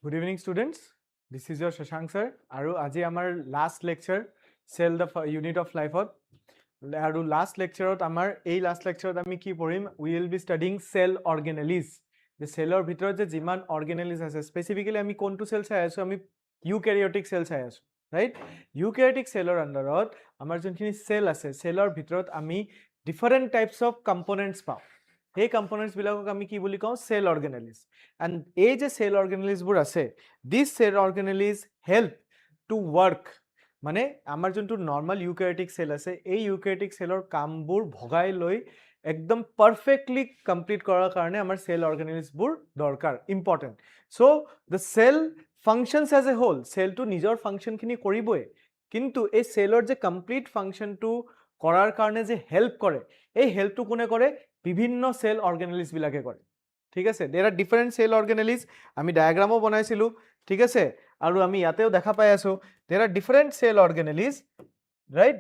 Good evening, students. This is your Shashank sir. Aru aji amar last lecture, cell the unit of life. Aru last lecture amar last lecture ami ki porim. We will be studying cell organelles. The cell or bhitor je jiman organelles ase. Specifically ami kontu cell chai aso ami eukaryotic cell chai aso. Right? Eukaryotic cell or underot amar jonkhini cell ase. Cell or bhitorot ami different types of components pao. সেই components বিলাকক আমি কি বুলি কওঁ cell অর্গানেলিজ and এই যে cell organelles বোৰ আছে this cell organelles help to work মানে আমাৰ যোনটো নৰ্মাল ইউক্যাৰিওটিক সেল আছে এই ইউক্যাৰিওটিক সেলৰ কামবোৰ ভগাই লৈ একদম পাৰফেক্টলি কমপ্লিট কৰাৰ কাৰণে আমাৰ সেল অৰ্গানেলিজ বোৰ দৰকাৰ important so the cell functions as a whole সেলটো নিজৰ ফাংশনখিনি কৰিবই কিন্তু এই সেলৰ যে কমপ্লিট ফাংশনটো কৰাৰ কাৰণে যে হেল্প কৰে এই হেল্পটো কোনে কৰে বিভিন্ন সেল অৰ্গানেলিজ বিলাকে কৰে ঠিক আছে দেয়াৰ আৰ ডিফাৰেন্ট সেল অৰ্গানেলিজ আমি ডায়াগ্ৰামও বনাইছিলো ঠিক আছে আৰু আমি ইয়াতেও দেখা পাই আছো there are different cell organelles right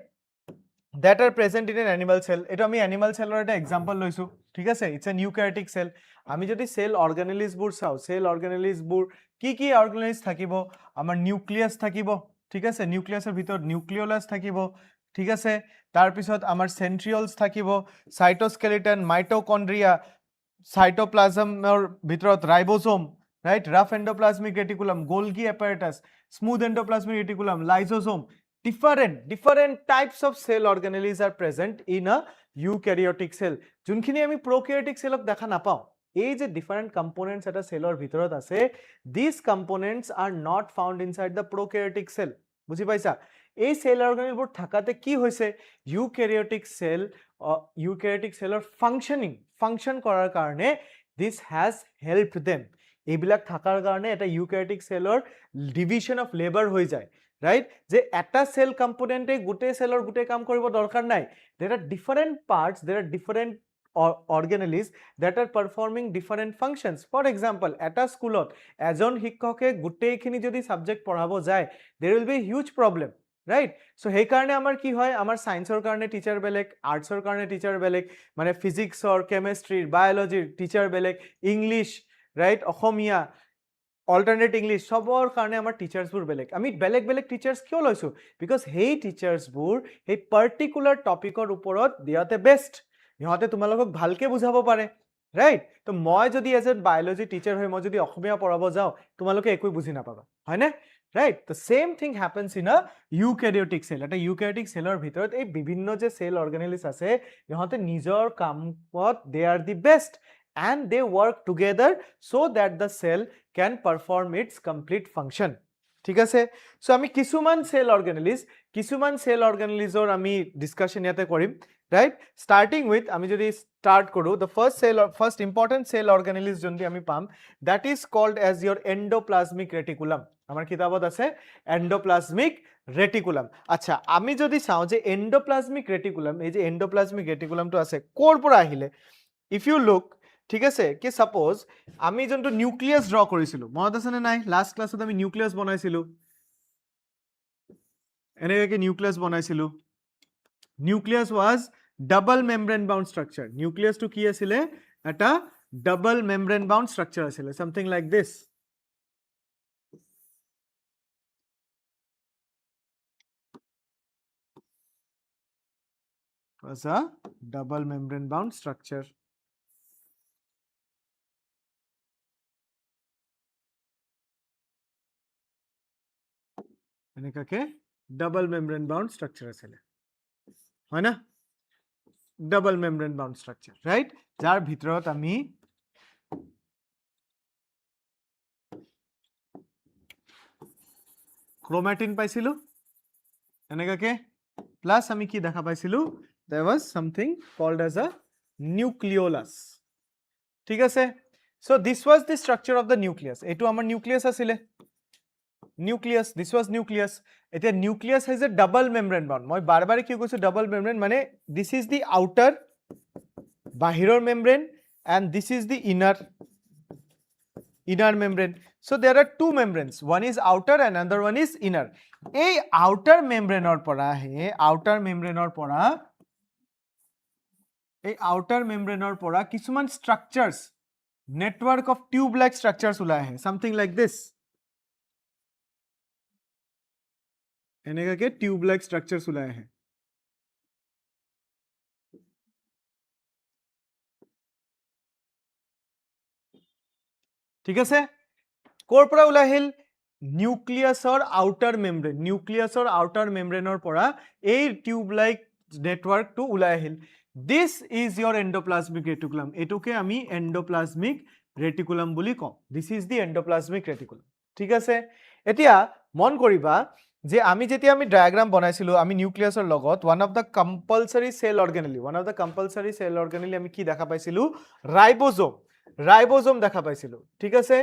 that are present in an animal cell এটো আমি animal cellৰ এটা एग्जांपल লৈছো ঠিক আছে ইটস এন ইউক্যাৰিওটিক সেল আমি যদি সেল অৰ্গানেলিজ বোৰ চাও সেল অৰ্গানেলিজ বোৰ কি অৰ্গানেলিজ থাকিব আমাৰ নিউক্লিয়াস থাকিব ঠিক আছে নিউক্লিয়াসৰ ভিতৰত নিউক্লিওলাস থাকিব ঠিক আছে তাৰ পিছত আমাৰ সেন্ট্ৰিওলস থাকিব সাইটোস্কেলেটন মাইটোকন্ড্ৰিয়া সাইটোপ্লাজমৰ ভিতৰত ribosome right rough endoplasmic reticulum Golgi apparatus smooth endoplasmic reticulum lysosome different types of cell organelles are present in a eukaryotic cell যোনখিনি আমি prokaryotic cellক দেখা নাপাও এই যে different components এটা cellৰ ভিতৰত আছে these components are not found inside the prokaryotic cell বুজি পাইছা এই সেল অৰ্গানেলবোৰ থাকাতে কি হৈছে ইউক্যাৰিওটিক সেলৰ ফাংশন কৰাৰ কাৰণে this has helped them এইবিলাক থাকাৰ কাৰণে এটা ইউক্যাৰিওটিক সেলৰ ডিভিশন অফ লেবাৰ হৈ যায় right যে এটা সেল কম্পোনেন্টে গুটে সেলৰ গুটে কাম কৰিব দৰকাৰ নাই there are different parts there are different organelles that are performing different functions for example eta schoolot ejon শিক্ষকে গুটেখিনি যদি সাবজেক্ট পঢ়াব যায় there will be a huge problem right so সেই কাৰণে আমাৰ কি হয় আমাৰ সায়েন্সৰ কাৰণে টিচাৰ বেলেগ আৰ্টছৰ কাৰণে টিচাৰ বেলেগ মানে ফিজিক্সৰ কেমিষ্ট্ৰিৰ বায়োলজিৰ টিচাৰ বেলেগ ইংলিশ right অসমীয়া alternate English সবৰ কাৰণে আমাৰ টিচাৰ্স বোৰ বেলেগ আমি বেলেগ বেলেগ টিচাৰ্স কিয় লৈছো বিকজ হেই টিচাৰ্স বোৰ এই পাৰ্টিকুলাৰ টপিকৰ ওপৰত দিয়াতে বেষ্ট ইহঁতে তোমালোকক ভালকে বুজাব পাৰে ৰাইট তো মই যদি এজ এ বায়োলজি টিচাৰ হৈ মই যদি অসমীয়া পঢ়াব যাও তোমালোকে একো বুজি নাপাবা হয়নে right the same thing happens in a eukaryotic cell এটা eukaryotic cellৰ ভিতৰত এই বিভিন্ন যে সেল অৰ্গানেলিজ আছে ইহঁতে নিজৰ কামত they are the best and they work together so that the cell can perform its complete function ঠিক আছে সো আমি কিছুমান সেল অৰ্গানেলিজৰ আমি ডিসকাশন ইয়াতে কৰিম right starting with আমি যদি start কৰো the first important cell organelles যোনটি আমি পাম that is called as your endoplasmic reticulum আমাৰ কিতাবত আছে endoplasmic reticulum আচ্ছা আমি যদি চাও যে endoplasmic reticulum এই যে endoplasmic reticulum টো আছে কৰ পৰা আহিলে if you look ঠিক আছে কি সাপোজ আমি যোনটো নিউক্লিয়াস ড্ৰ কৰিছিলো মনত আছে নে নাই লাস্ট ক্লাছত আমি নিউক্লিয়াস বনাইছিলো এনেকৈ নিউক্লিয়াস বনাইছিলো nucleus was double membrane bound structure nucleus টু কি আছিল এটা ডাবল মেমব্রেন বাউন্ড স্ট্রাকচার আছিল something like this was a double membrane bound structure এনেকাকে ডাবল মেমব্রেন বাউন্ড স্ট্রাকচার আছিল হয় না double membrane bound structure right যার ভিতৰত আমি ক্রোমাটিন পাইছিলো এনেকাকে প্লাস আমি কি দেখা পাইছিলো there was something called as a nucleolus ঠিক আছে so this was the structure of the nucleus এটো আমাৰ নিউক্লিয়াস আছিল nucleus this was nucleus এটা nucleus has a double membrane bound মই বারবারে কি কৈছো double membrane মানে this is the outer বাহিৰৰ membrane and this is the inner membrane so there are two membranes one is outer and another one is inner এই outer membrane or পৰা outer membrane or পৰা কিছুমান structures network of tube like structures ওলাই আহে something like this এনেকাকে tube like structures ওলাই আহে ঠিক আছে কোৰ পৰা ওলাই আহিল নিউক্লিয়াছৰ আউটাৰ মেমব্ৰেনৰ পৰা এই টিউব লাইক নেটৱৰ্কটো ওলাই আহিল this is your endoplasmic reticulum এটোকে আমি এন্ডোপ্লাজমিক ৰেটিকুলাম বুলি কওঁ this is the endoplasmic reticulum ঠিক আছে এতিয়া মন কৰিবা যে আমি যেতিয়া আমি ডায়াগ্ৰাম বনাইছিলো আমি নিউক্লিয়াছৰ লগত one of the compulsory cell organelle আমি কি দেখা পাইছিলো ৰাইবোজোম দেখা পাইছিলো ঠিক আছে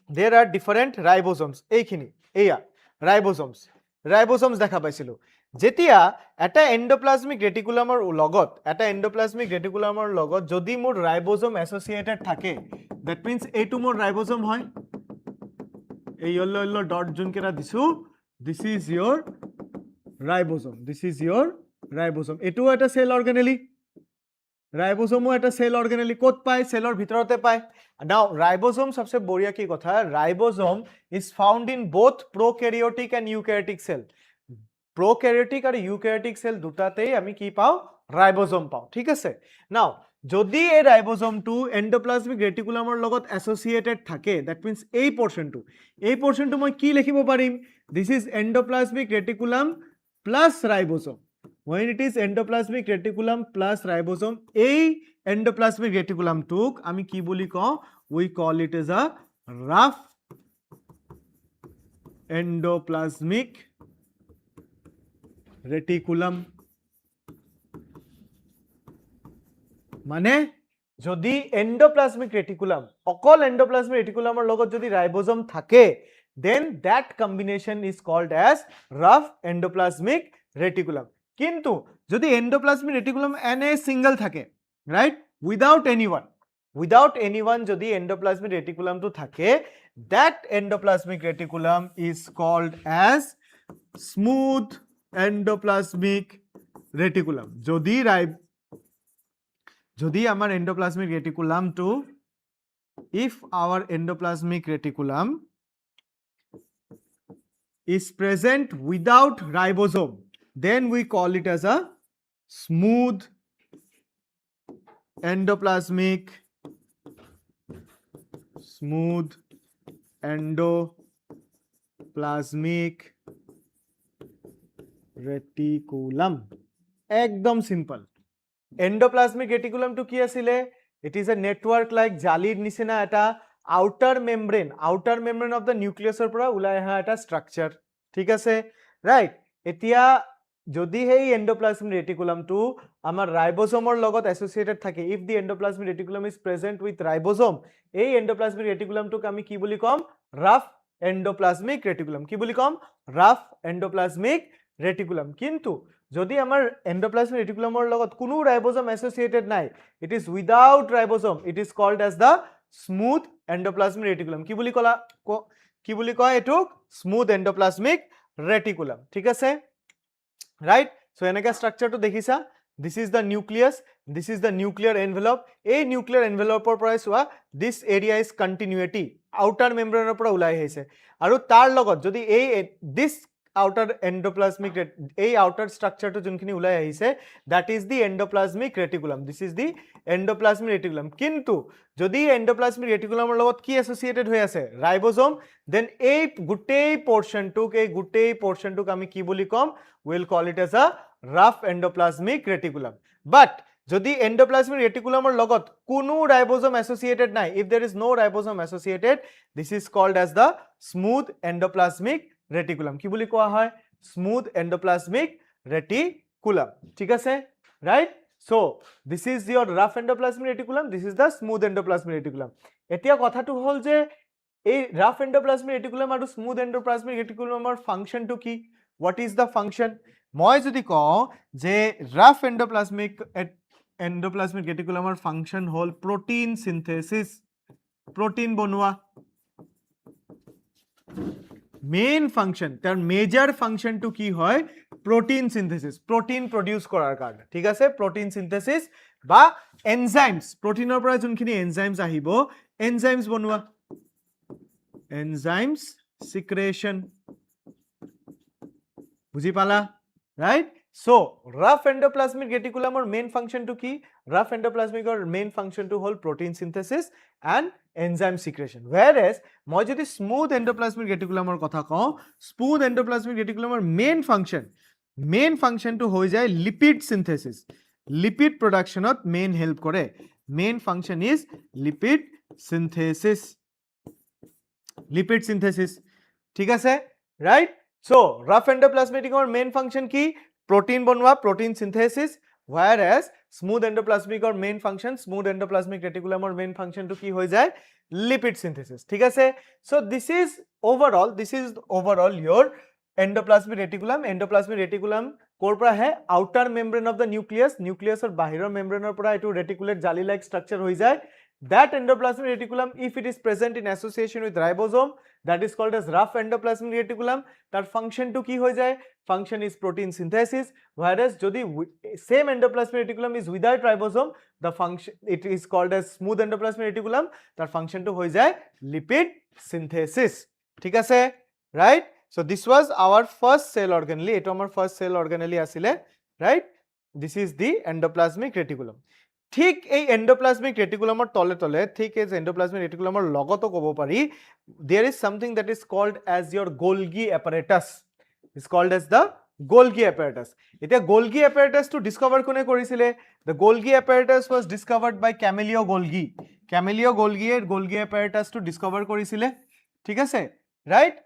there are different ribosomes এইখিনি এয়া ৰাইবোজোমছ দেখা পাইছিলো যেতিয়া এটা এন্ডোপ্লাজমিক ৰেটিকুলামৰ লগত যদি মোৰ ৰাইবোজোম এছ'চিয়েটেড থাকে that means এইটো মোৰ ৰাইবোজোম হয় এই yellow ডট যোনকেইটা দিছো this is your ribosome এটো এটা সেল অৰ্গানেলি ৰাইবোজোমও এটা সেল অৰ্গানেলি কোত পায় সেলৰ ভিতৰতে পায় নাও রাইবোজোম সবচেয়ে বঢ়িয়া কি কথা ribosome is found in both prokaryotic and eukaryotic cell prokaryotic আর ইউক্যারিওটিক সেল দুটাতেই আমি কি পাও রাইবোজোম পাও ঠিক আছে নাও যদি এই রাইবোজোমটো এন্ডোপ্লাজমিক ৰেটিকুলামৰ লগত এছ'চিয়েটেড থাকে দ্যাট মিন্স এই পোৰ্শনটো মই কি লিখিব পাৰিম this is endoplasmic reticulum plus ribosome when it is endoplasmic reticulum plus ribosome এই endoplasmic reticulum টোক আমি কি বুলি কওঁ we call it as a rough endoplasmic reticulum মানে যদি endoplasmic reticulum অকল endoplasmic reticulumৰ লগত যদি ribosome থাকে then that combination is called as rough endoplasmic reticulum কিন্তু যদি এন্ডোপ্লাজমিক ৰেটিকুলাম এনে সিঙ্গল থাকে ৰাইট উইদাউট এনিওয়ান যদি এন্ডোপ্লাজমিক ৰেটিকুলামটো থাকে that endoplasmic reticulum is called as smooth endoplasmic reticulum যদি আমার endoplasmic reticulumটো if our endoplasmic reticulum is present without ribosome then we call it as a smooth endoplasmic reticulum একদম simple endoplasmic ৰেটিকুলামটো কি আছিলে it is a network like জালিৰ নিচিনা এটা outer membrane of the নিউক্লিয়াছৰ পৰা ওলাই অহা এটা স্ট্ৰাকচাৰ ঠিক আছে ৰাইট এতিয়া যদি এই এন্ডোপ্লাজমিক ৰেটিকুলামটো আমাৰ ৰাইবোজোমৰ লগত এছ'চিয়েটেড থাকে if the endoplasmic reticulum is present with ribosome এই এন্ডোপ্লাজমিক ৰেটিকুলামটোক আমি কি বুলি কম ৰাফ এন্ডোপ্লাজমিক ৰেটিকুলাম কিন্তু যদি আমাৰ এন্ডোপ্লাজমিক ৰেটিকুলামৰ লগত কোনো ৰাইবোজোম এছ'চিয়েটেড নাই it is without ribosome it is called as the smooth endoplasmic reticulum কি বুলি কয় এটোক স্মুথ এন্ডোপ্লাজমিক ৰেটিকুলাম ঠিক আছে right so enaka structure to dekhisa this is the nucleus this is the nuclear envelope a nuclear envelope or pora soa this area is continuity outer membrane pora ulai aise aru tar logot jodi this outer endoplasmic outer structure to junkhini ulai aise that is the endoplasmic reticulum this is the endoplasmic reticulum kintu jodi endoplasmic reticulum logot ki associated hoy ase ribosome then ei gutei portion tuk ami ki boli kom we'll call it as a rough endoplasmic reticulum but jodi endoplasmic reticulum or logot kuno ribosome associated nai if there is no ribosome associated this is called as the smooth endoplasmic reticulum ki boli koa hoy smooth endoplasmic reticulum ঠিক আছে right so this is your rough endoplasmic reticulum this is the smooth endoplasmic reticulum etia kotha tu hol je ei rough endoplasmic reticulum aru smooth endoplasmic reticulum or function to ki what is the function মই যদি কও যে rough endoplasmic reticulum or function hol protein synthesis protein bonua main function তার major function two কি হয় protein synthesis protein produce করার কারণে ঠিক আছে প্রোটিন সিনথেসিস বা এনজাইমস প্ৰোটিনৰ পৰা যোনখিনি এনজাইমস আহিব এনজাইমস বনোৱা এনজাইমস সিক্রেশন বুজি পালা right so rough endoplasmic reticulum or main function to ki rough endoplasmic or main function to hold protein synthesis and enzyme secretion whereas moi jodi smooth endoplasmic reticulum or kotha kau smooth endoplasmic reticulum or main function to hoi jay lipid synthesis lipid production ot main help kore main function is lipid synthesis ঠিক আছে right so rough endoplasmic reticulum or main function ki protein bonwa protein synthesis whereas smooth endoplasmic or main function smooth endoplasmic reticulum or main function to ki hoy jay lipid synthesis ঠিক আছে so this is overall your endoplasmic reticulum কৰ পৰা হে outer membrane of the nucleus or বাহিৰৰ membrane পৰা এটো reticulate jali like structure হৈ যায় that endoplasmic reticulum if it is present in association with ribosome that is called as rough endoplasmic reticulum tar function to ki hoy jay function is protein synthesis whereas jodi same endoplasmic reticulum is without ribosome the function it is called as smooth endoplasmic reticulum tar function to hoy jay lipid synthesis ঠিক আছে right so this was our first cell organelle eto amar first cell organelle asile right this is the endoplasmic reticulum ঠিক এই endoplasmic ৰেটিকুলামৰ তলে তলে ঠিক এই endoplasmic ৰেটিকুলামৰ লগতো ক'ব পাৰি there is something that is called as your Golgi apparatus is called as the Golgi apparatus এতিয়া Golgi apparatus to discover কোনে কৰিছিলে the Golgi apparatus was discovered by Camillo Golgi এৰ Golgi apparatus to discover কৰিছিলে ঠিক আছে right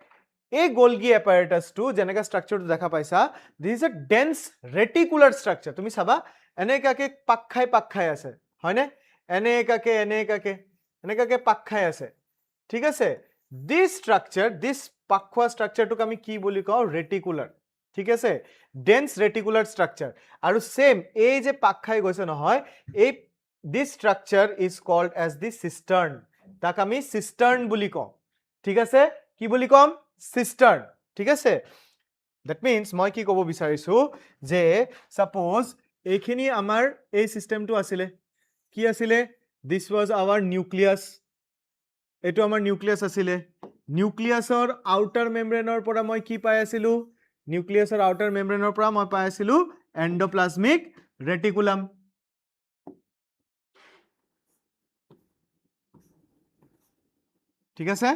এই Golgi apparatus to যেনেকা স্ট্ৰাকচাৰটো দেখা পাইছা this is a dense reticular structure তুমি চাবা এনেকাকে পাক খাই আছে হয়নে এনেকাকে পাক খাই আছে ঠিক আছে this structure this পাকখোৱা স্ট্ৰাকচাৰটোক আমি কি বুলি কওঁ ৰেটিকুলাৰ ঠিক আছে dense reticular structure আৰু সেম এই যে পাক খাই গৈছে নহয় এই this structure is called as the cistern তাক আমি cistern বুলি কওঁ ঠিক আছে কি বুলি কম cistern ঠিক আছে that means মই কি ক'ব বিচাৰিছো যে suppose এইখিনি আমাৰ এই সিস্টেমটো আছিলে কি আছিলে this was our nucleus এটো আমাৰ নিউক্লিয়াস আছিলে নিউক্লিয়াসৰ আউটাৰ মেমব্ৰেনৰ পৰা মই কি পাই আছিলো নিউক্লিয়াসৰ আউটাৰ মেমব্ৰেনৰ পৰা মই পাই আছিলো এন্ডোপ্লাজমিক ৰেটিকুলাম ঠিক আছে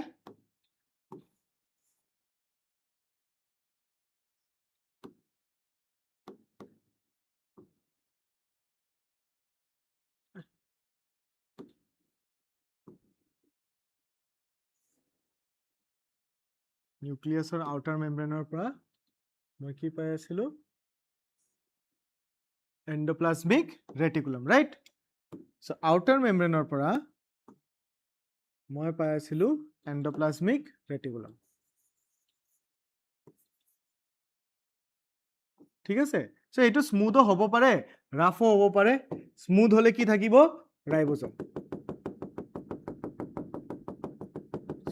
নিউক্লিয়াসৰ আউটাৰ মেমব্ৰেনৰ পৰা মই কি পাই আছিলো endoplasmic reticulum right so outer মেমব্ৰেনৰ পৰা মই পাই আছিলো এন্ডোপ্লাজমিক ৰেটিকুলাম ঠিক আছে সো এটো স্মুথ হ'ব পাৰে ৰাফ হ'ব পাৰে স্মুথ হলে কি থাকিব ৰাইবোসোম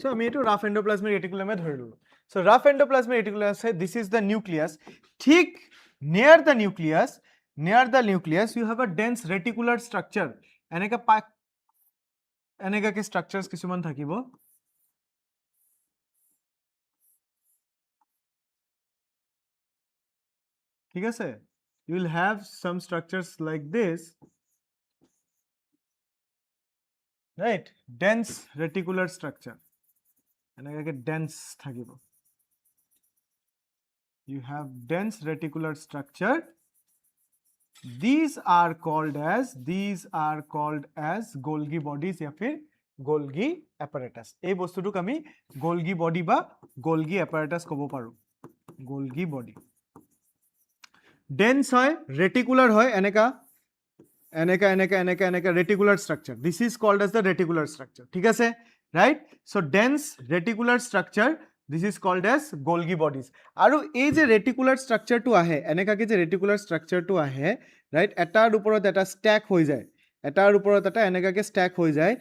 So, আমি এটো rough endoplasmic reticulum এ ধৰি ললো so rough endoplasmic reticulum say this is the nucleus ঠিক near the nucleus you have a dense reticular structure এনেকা কি structures কিছুমান থাকিব ঠিক আছে you will have some structures like this right dense reticular structure এনেকাকে dense থাকিব you have dense reticular structure these are called as Golgi bodies या फिर Golgi apparatus এই বস্তুটোক আমি Golgi body বা Golgi apparatus কব পাৰো Golgi body dense হয় reticular হয় এনেকা reticular structure this is called as the reticular structure ঠিক আছে right so dense reticular structure this is called as Golgi bodies আৰু এই যে reticular structure টো আহে এনেকাকে যে reticular structure টো আহে right এটাৰ ওপৰত এটা stack হৈ যায় এটাৰ ওপৰত এটা এনেকাকে stack হৈ যায়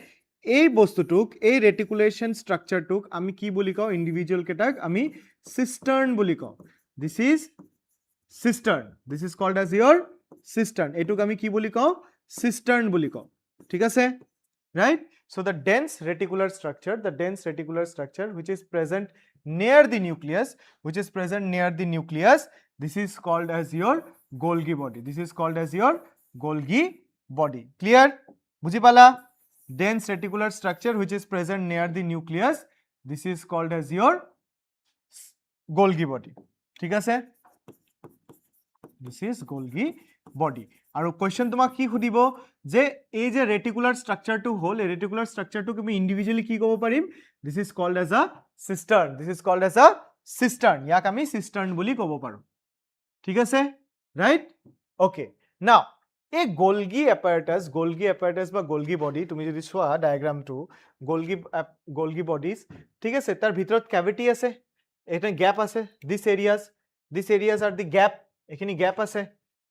এই বস্তুটোক এই reticulation structure টোক আমি কি বুলি কওঁ ইন্ডিভিজুয়াল কেটাক আমি cistern বুলি কওঁ this is cistern this is called as your cistern এটোক আমি কি বুলি কওঁ cistern বুলি কওঁ ঠিক আছে right so the dense reticular structure which is present near the nucleus This is called as your Golgi body. This is called as your Golgi body. Clear? বুঝি পালা? Dense reticular structure which is present near the nucleus. This is called as your Golgi body. ঠিক আছে? This is Golgi body. আৰু question তোমাক কি সুধিব যে এই যে ৰেটিকুলাৰ ষ্ট্ৰাকচাৰটো হ'ল এই ৰেটিকুলাৰ ষ্ট্ৰাকচাৰটোক আমি ইন্ডিভিজুৱেলি কি ক'ব পাৰিম this is called as a cistern this is called as a cistern ইয়াক আমি সিস্টাৰ্ন বুলি ক'ব পাৰো ঠিক আছে ৰাইট ওকে নাও এই গোলগি এপাৰেটাছ বা গোলগি বডি তুমি যদি চোৱা ডায়াগ্ৰামটো গোলগি বডিজ ঠিক আছে তাৰ ভিতৰত ক্যাভিটি আছে এটা গ্যাপ আছে this areas are the gap এখিনি গ্যাপ আছে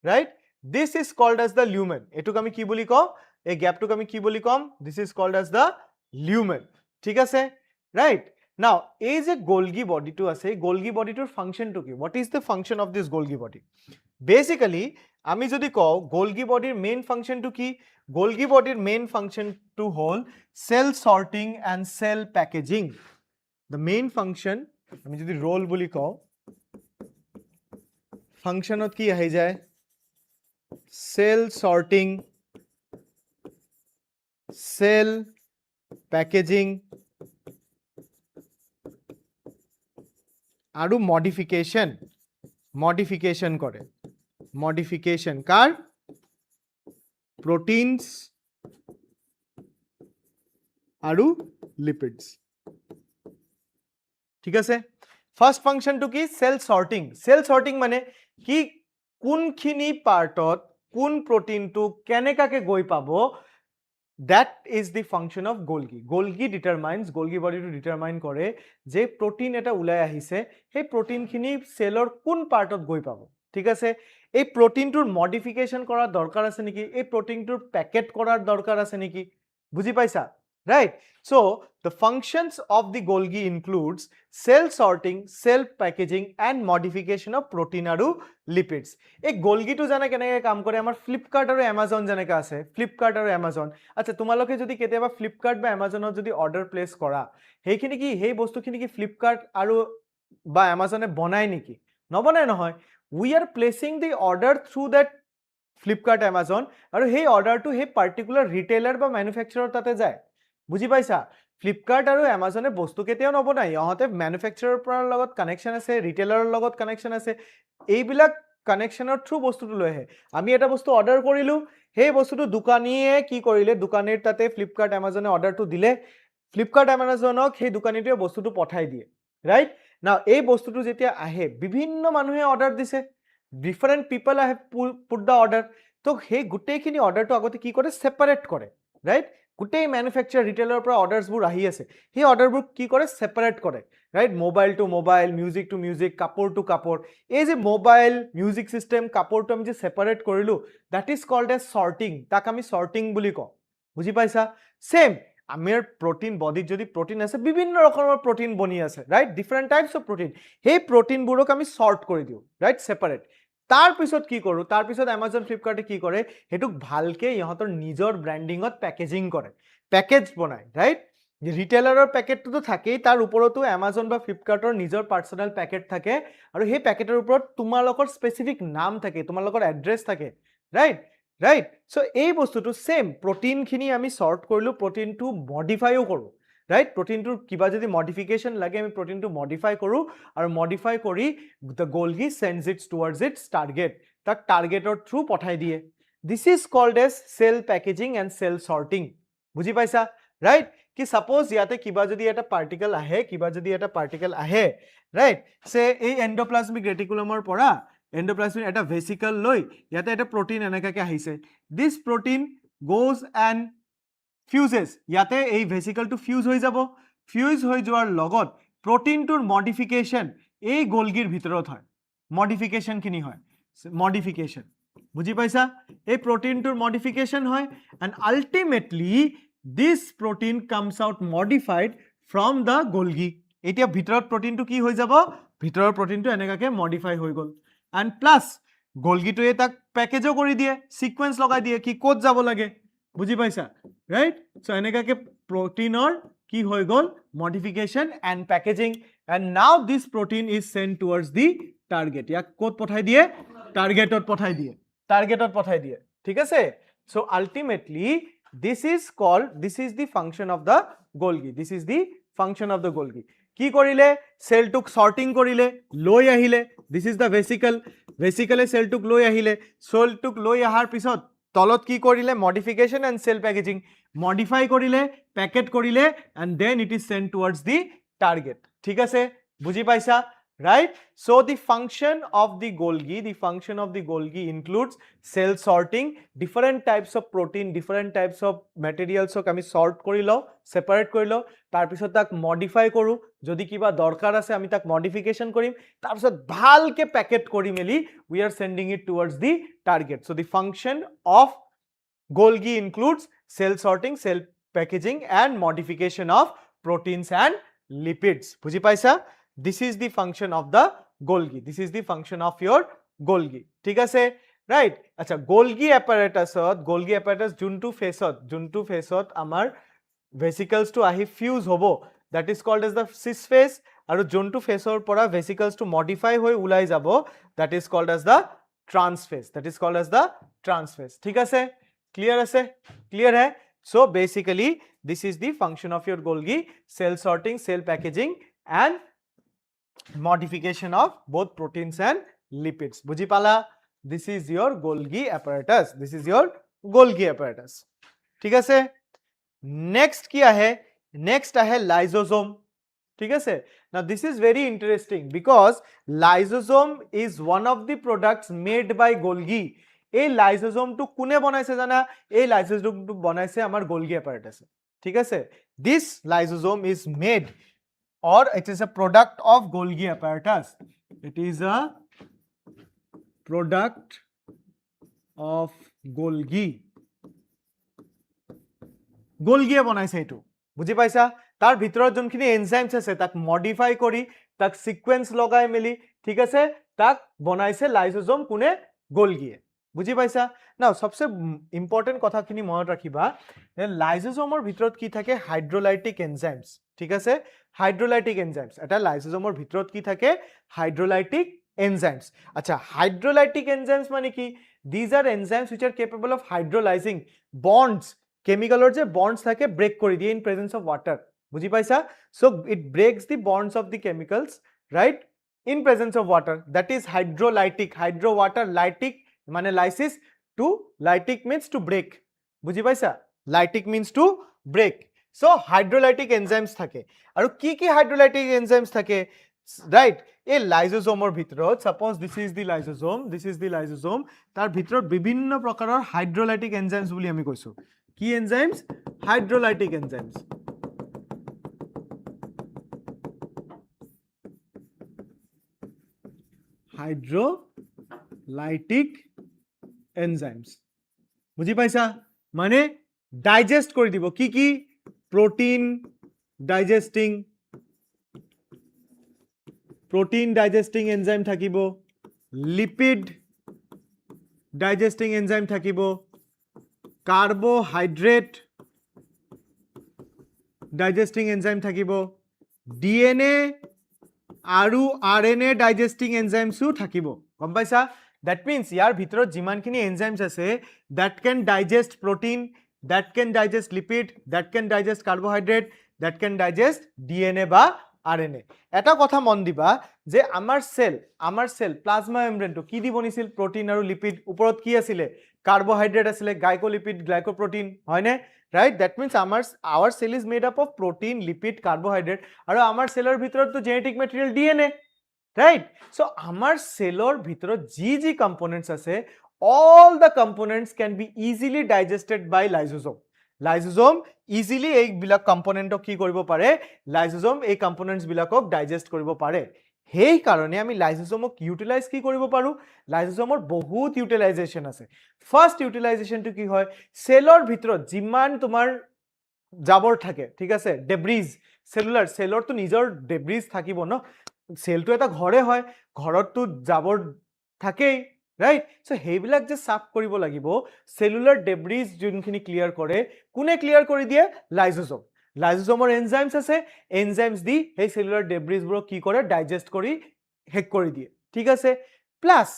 right This is called as the lumen. এটুক আমি কি বলি কম এই গ্যাপটুক আমি কি বলি কম This is called as the lumen. ঠিক আছে right now এই যে গোলগি বডিটো আছে এই গোলগি বডিটোৰ ফাংশনটো কি what is the function of this Golgi body basically আমি যদি কও গোলগি বডিৰ মেইন ফাংশনটো কি গোলগি বডিৰ মেইন ফাংশনটো হল cell sorting and cell packaging the main function আমি যদি রোল বুলি কও ফাংশনত কি আহি যায় cell sorting cell packaging আৰু modification কৰে modification কাৰ proteins আৰু lipids ঠিক আছে ফাৰ্স্ট ফাংশনটো কি সেল সৰ্টিং মানে কি কোনখিনি পাৰ্টত কোন প্ৰটিনটো কেনেকাকে গৈ পাব that is the function of Golgi determines Golgi body to determine কৰে যে protein এটা উলাই আহিছে সেই protein খিনি সেলৰ কোন পাৰ্টত গৈ পাব ঠিক আছে এই প্ৰটিনটোৰ মডিফিকেশন কৰাৰ দৰকাৰ আছে নেকি এই প্ৰটিনটোৰ প্যাকেট কৰাৰ দৰকাৰ আছে নেকি বুজি পাইছা right so the functions of the Golgi includes cell sorting cell packaging and modification of protein aru lipids ei Golgi to jana keneke kaam kore amar Flipkart aru Amazon janeka ase Flipkart aru Amazon acha tumaloke jodi ketiaba Flipkart ba Amazon or jodi order place kora heikini ki hei bostu khini ki Flipkart aru ba Amazon e bonai niki nobonai nohoy we are placing the order through that Flipkart Amazon aru hei order to hei particular retailer ba manufacturer tate jay বুজি পাইছা Flipkart আৰু Amazon বস্তু কেতিয়াও নবনাই ইহতে ম্যানুফ্যাকচাৰাৰ পৰৰ লগত connection আছে ৰিটেইলাৰৰ লগত কানেকশন আছে এইবিলাক কানেকশনৰ থ্ৰু বস্তুটো লৈ আহে আমি এটা বস্তু অৰ্ডাৰ কৰিলো সেই বস্তুটো দোকানীয়ে কি কৰিলে দোকানীৰ তাতে Flipkart Amazon অৰ্ডাৰটো দিলে Flipkart Amazonক সেই দোকানীটোৱে বস্তুটো পঠাই দিয়ে ৰাইট নাও এই বস্তুটো যেতিয়া আহে বিভিন্ন মানুহে অৰ্ডাৰ দিছে different people have put the order তো সেই গুটেইখিনি অৰ্ডাৰটো আগতে কি কৰে সেপাৰেট কৰে ৰাইট গুটেই ম্যানুফ্যাকচাৰাৰ ৰিটেইলাৰ পৰা অৰ্ডাৰস বুৰ আহি আছে সেই অৰ্ডাৰবোৰ কি কৰে সেপাৰেট কৰে right mobile to mobile music to music কাপড় টু কাপড় এই যে মোবাইল মিউজিক সিস্টেম কাপড় টু আমি যে সেপারেট কৰিলো that is called as sorting তাক আমি সৰ্টিং বুলি কওঁ বুজি পাইছা সেম আমাৰ প্ৰোটিন বডিত যদি প্ৰোটিন আছে বিভিন্ন ৰকমৰ প্ৰোটিন বনি আছে right different types of protein সেই প্ৰোটিনবোৰক আমি সৰ্ট কৰি দিও ৰাইট সেপাৰেট তাৰ পিছত কি কৰো তাৰ পিছত Amazon Flipkart কি কৰে হেতুক ভালকে ইহতৰ নিজৰ ব্ৰ্যান্ডিংত প্যাকেজিং কৰে প্যাকেজ বনায় ৰাইট যে ৰিটেইলাৰৰ প্যাকেটটো তো থাকেই তাৰ ওপৰতো Amazon বা Flipkartৰ নিজৰ পাৰ্সোনাল প্যাকেট থাকে আৰু সেই প্যাকেটৰ ওপৰত তোমালোকৰ স্পেসিফিক নাম থাকে তোমালোকৰ এড্ৰেছ থাকে ৰাইট সো এই বস্তুটো সেম প্ৰটিন খিনি আমি সৰ্ট কৰিলো প্ৰটিনটো মডিফাইও কৰো right protein to kiba jodi modification lage ami protein to modify koru aru modify kori the Golgi sends it towards its target tak target or through pothai diye this is called as cell packaging and cell sorting buji paisa right ki suppose yate kiba jodi eta particle ahe right say ei endoplasmic reticulum or pora endoplasmic eta vesicle loi yate eta protein enaka ke ahise this protein goes and fuses ইয়াতে এই vesicle two fuse হৈ যাব fuse হৈ যোৱাৰ লগত প্ৰটিনটোৰ modification এই গোলগিৰ ভিতৰত হয় মডিফিকেশন কিনি হয় মডিফিকেশন বুজি পাইছা এই প্ৰটিনটোৰ মডিফিকেশন হয় and ultimately this protein comes out modified from the Golgi এতিয়া ভিতৰত প্ৰটিনটো কি হৈ যাব ভিতৰৰ প্ৰটিনটো এনেকাকে মডিফাই হৈ গল এন্ড প্লাস গোলগিটোৱে তাক প্যাকেজও কৰি দিয়ে সিকোয়েন্স লগাই দিয়ে কি কোড যাব লাগে বুজি পাইছা right so এনেকাকে protein কি হৈ গল modification and packaging and now this protein is sent towards the target ইয়াক কোড পঠাই দিয়ে টার্গেটত পঠাই দিয়ে ঠিক আছে so ultimately this is the function of the Golgi কি কৰিলে সেলটুক সৰ্টিং কৰিলে লৈ আহিলে this is the vesically সেলটুক লৈ আহিলে সেলটুক লৈ আহাৰ পিছত তলত কি কৰিলে modification and cell packaging modify কৰিলে packet কৰিলে and then it is sent towards the target ঠিক আছে বুজি পাইছা right so the function of the Golgi includes cell sorting different types of protein different types of materials ok ami sort kori lo separate kori lo tar pisot tak modify koru jodi kiba dorkar ase ami tak modification korim tar pisot bhalke packet kori meli we are sending it towards the target so the function of Golgi includes cell sorting cell packaging and modification of proteins and lipids বুজি পাইছা this is the function of the Golgi this is the function of your Golgi ঠিক আছে right acha Golgi apparatus juntu phase amar vesicles to ahi fuse hobo that is called as the cis phase aru juntu phase or pora vesicles to modify hoi ulai jabo that is called as the trans phase ঠিক আছে clear hai so basically this is the function of your Golgi cell sorting cell packaging and modification of both proteins and lipids বুজি পালা this is your Golgi apparatus ঠিক আছে next কি আহে next আহে lysosome ঠিক আছে now this is very interesting because lysosome is one of the products made by Golgi এই lysosome to কোনে বনাইছে জানা এই lysosome to বনাইছে আমাৰ Golgi apparatus ঠিক আছে this lysosome is made or it is a product of Golgi apparatus it is a product of Golgi বনাইছে এটো বুজি পাইছা তাৰ ভিতৰত যোনখিনি এনজাইমছ আছে তাক মডিফাই কৰি তাক সিকোয়েন্স লগাই মেলি ঠিক আছে তাক বনাইছে লাইসোজোম কোনে Golgi বুজি পাইছা নাও সবচে ইম্পৰ্টেন্ট কথাখিনি মনত ৰাখিবা লাইসোজোমৰ ভিতৰত কি থাকে হাইড্ৰোলাইটিক এনজাইমছ ঠিক আছে হাইড্ৰোলাইটিক এনজাইমছ এটা লাইসোজোমৰ ভিতৰত কি থাকে হাইড্ৰোলাইটিক enzymes acha hydrolytic enzymes mane ki these are enzymes which are capable of hydrolyzing bonds chemical or je bonds thake break kori diye in presence of water বুজি পাইছা so it breaks the bonds of the chemicals right in presence of water that is hydrolytic hydro water lytic mane lysis to lytic means to break বুজি পাইছা lytic means to break so hydrolytic enzymes thake aru ki hydrolytic enzymes thake right a lysosome ভিতৰত suppose this is the lysosome তাৰ ভিতৰত বিভিন্ন প্ৰকাৰৰ হাইড্ৰোলাইটিক enzymes বুলি আমি কৈছো কি এনজাইমছ হাইড্ৰোলাইটিক এনজাইমছ বুজি পাইছা মানে ডাইজেষ্ট কৰি দিব কি protein digesting enzyme থাকিব lipid digesting enzyme থাকিব carbohydrate digesting enzyme থাকিব DNA আৰু RNA digesting enzymes ও থাকিব গম পাইছা that means ইয়াৰ ভিতৰত যিমানখিনি enzymes আছে that can digest protein that can digest lipid that can digest carbohydrate that can digest DNA বা RNA এটা কথা মন দিবা যে আমাৰ সেল প্লাজমা মেমব্ৰেনটো কি দি বনিছিল প্ৰোটিন আৰু লিপিড ওপৰত কি আছিল কাৰ্বোহাইড্ৰেট আছিল গ্লাইকোলিপিড গ্লাইকোপ্ৰোটিন হয়নে right that means our cell is made up of protein lipid carbohydrate আৰু আমাৰ সেলৰ ভিতৰত তো genetic material DNA right so আমাৰ সেলৰ ভিতৰত যি কম্পোনেন্টস আছে all the components can be easily digested by lysosome easily এই বিলাক কম্পোনেন্টক কি কৰিব পাৰে লাইসোজোম এই কম্পোনেন্টস বিলাকক ডাইজেস্ট কৰিব পাৰে হেই কাৰণে আমি লাইসোজোমক ইউটিলাইজ কি কৰিব পাৰো লাইসোজোমৰ বহুত ইউটিলাইজেশন আছে ফাৰ্স্ট ইউটিলাইজেশনটো কি হয় সেলৰ ভিতৰত যিমান তোমাৰ জাবৰ থাকে ঠিক আছে ডেব্ৰিজ সেলৰ তো নিজৰ ডেব্ৰিজ থাকিব ন সেলটো এটা ঘৰে হয় ঘৰতটো জাবৰ থাকেই right so হেইবিলাক যে সাফ কৰিব লাগিব সেলুলাৰ ডেব্ৰিজ যোনখিনি ক্লিয়াৰ কৰে কোনে ক্লিয়াৰ কৰি দিয়ে লাইসোজোমৰ এনজাইমছ আছে এনজাইমছ দি হেই সেলুলাৰ ডেব্ৰিজ বোৰ কি কৰে ডাইজেস্ট কৰি হেক কৰি দিয়ে ঠিক আছে প্লাস